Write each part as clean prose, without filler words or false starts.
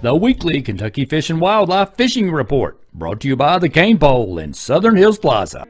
The weekly Kentucky Fish and Wildlife Fishing Report, brought to you by the Cain Pole in Southern Hills Plaza.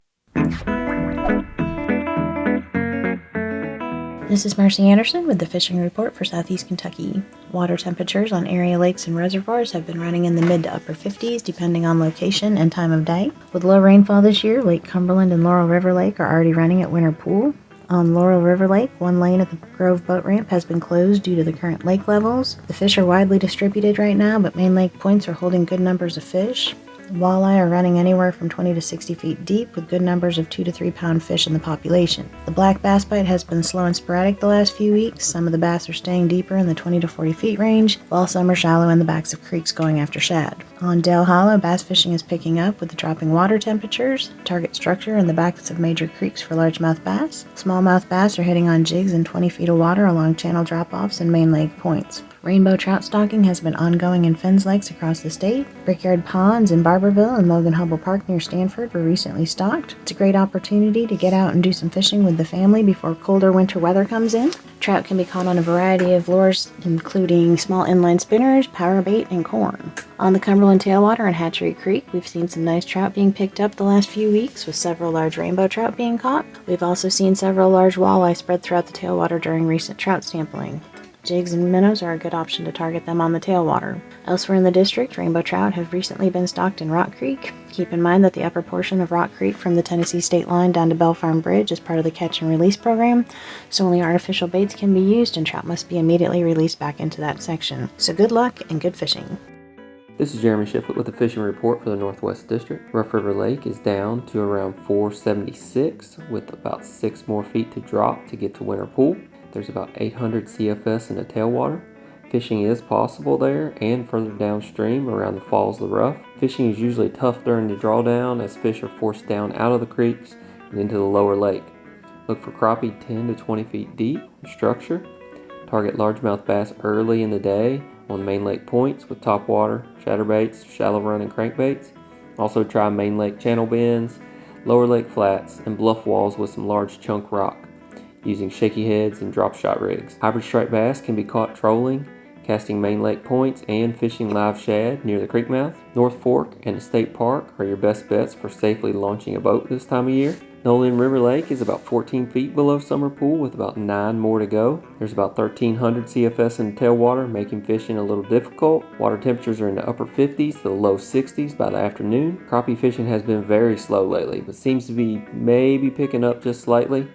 This is Marcy Anderson with the Fishing Report for Southeast Kentucky. Water temperatures on area lakes and reservoirs have been running in the mid to upper 50s depending on location and time of day. With low rainfall this year, Lake Cumberland and Laurel River Lake are already running at winter pool. On Laurel River Lake, one lane at the Grove Boat Ramp has been closed due to the current lake levels. The fish are widely distributed right now, but main lake points are holding good numbers of fish. Walleye are running anywhere from 20 to 60 feet deep with good numbers of 2 to 3 pound fish in the population. The black bass bite has been slow and sporadic the last few weeks. Some of the bass are staying deeper in the 20 to 40 feet range, while some are shallow in the backs of creeks going after shad. On Dale Hollow, bass fishing is picking up with the dropping water temperatures. Target structure in the backs of major creeks for largemouth bass. Smallmouth bass are hitting on jigs in 20 feet of water along channel drop-offs and main lake points. Rainbow trout stocking has been ongoing in Fens Lakes across the state. Brickyard Ponds in Barberville and Logan Hubble Park near Stanford were recently stocked. It's a great opportunity to get out and do some fishing with the family before colder winter weather comes in. Trout can be caught on a variety of lures, including small inline spinners, power bait, and corn. On the Cumberland Tailwater and Hatchery Creek, we've seen some nice trout being picked up the last few weeks, with several large rainbow trout being caught. We've also seen several large walleye spread throughout the tailwater during recent trout sampling. Jigs and minnows are a good option to target them on the tailwater. Elsewhere in the district, rainbow trout have recently been stocked in Rock Creek. Keep in mind that the upper portion of Rock Creek from the Tennessee state line down to Bell Farm Bridge is part of the catch and release program, so only artificial baits can be used and trout must be immediately released back into that section. So good luck and good fishing. This is Jeremy Shiflett with the Fishing Report for the Northwest District. Rough River Lake is down to around 476 with about 6 more feet to drop to get to winter pool. There's about 800 CFS in the tailwater. Fishing is possible there and further downstream around the Falls of the Rough. Fishing is usually tough during the drawdown as fish are forced down out of the creeks and into the lower lake. Look for crappie 10 to 20 feet deep in structure. Target largemouth bass early in the day on main lake points with topwater, chatterbaits, shallow run, and crankbaits. Also try main lake channel bends, lower lake flats, and bluff walls with some large chunk rock, using shaky heads and drop shot rigs. Hybrid striped bass can be caught trolling, casting main lake points, and fishing live shad near the creek mouth. North Fork and the State Park are your best bets for safely launching a boat this time of year. Nolin River Lake is about 14 feet below summer pool with about 9 more to go. There's about 1,300 CFS in the tailwater, making fishing a little difficult. Water temperatures are in the upper 50s to the low 60s by the afternoon. Crappie fishing has been very slow lately, but seems to be maybe picking up just slightly.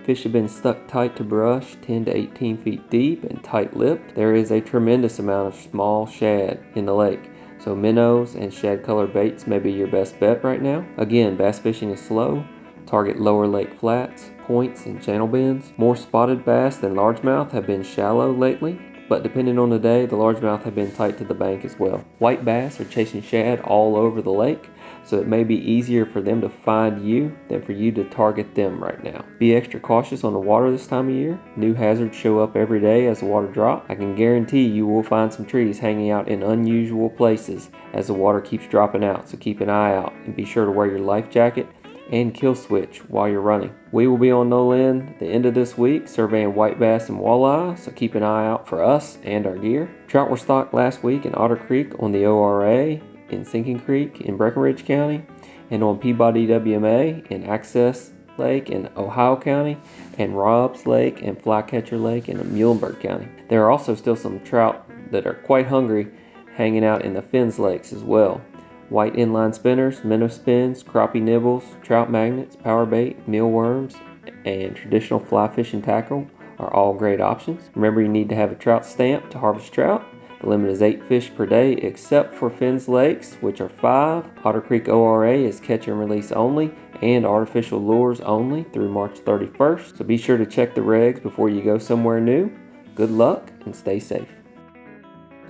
Fish have been stuck tight to brush, 10 to 18 feet deep and tight-lipped. There is a tremendous amount of small shad in the lake, so minnows and shad-colored baits may be your best bet right now. Again, bass fishing is slow. Target lower lake flats, points, and channel bends. More spotted bass than largemouth have been shallow lately, but depending on the day, the largemouth have been tight to the bank as well. White bass are chasing shad all over the lake, so it may be easier for them to find you than for you to target them right now. Be extra cautious on the water this time of year. New hazards show up every day as the water drops. I can guarantee you will find some trees hanging out in unusual places as the water keeps dropping out, so keep an eye out and be sure to wear your life jacket and kill switch while you're running. We will be on Nolin the end of this week surveying white bass and walleye, so keep an eye out for us and our gear. Trout were stocked last week in Otter Creek on the ORA, in Sinking Creek in Breckinridge County, and on Peabody WMA in Access Lake in Ohio County, and Robs Lake and Flycatcher Lake in Muhlenberg County. There are also still some trout that are quite hungry hanging out in the Fens Lakes as well. White inline spinners, minnow spins, crappie nibbles, trout magnets, power bait, mealworms, and traditional fly fishing tackle are all great options. Remember, you need to have a trout stamp to harvest trout. The limit is 8 fish per day except for Fens Lakes, which are 5. Otter Creek ORA is catch and release only and artificial lures only through March 31st. So be sure to check the regs before you go somewhere new. Good luck and stay safe.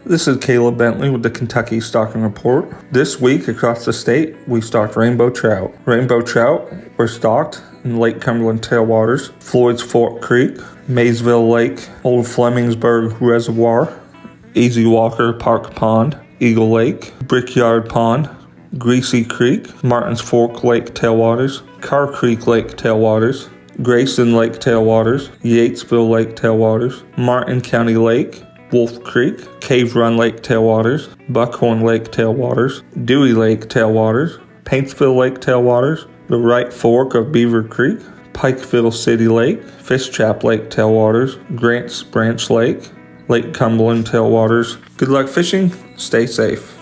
This is Caleb Bentley with the Kentucky Stocking Report. This week across the state, we stocked rainbow trout. Rainbow trout were stocked in Lake Cumberland tailwaters, Floyd's Fork Creek, Maysville Lake, Old Flemingsburg Reservoir, Easy Walker Park Pond, Eagle Lake, Brickyard Pond, Greasy Creek, Martins Fork Lake tailwaters, Carr Creek Lake tailwaters, Grayson Lake tailwaters, Yatesville Lake tailwaters, Martin County Lake, Wolf Creek, Cave Run Lake tailwaters, Buckhorn Lake tailwaters, Dewey Lake tailwaters, Paintsville Lake tailwaters, the right fork of Beaver Creek, Pikeville City Lake, Fishtrap Lake tailwaters, Grants Branch Lake, Lake Cumberland tailwaters. Good luck fishing. Stay safe.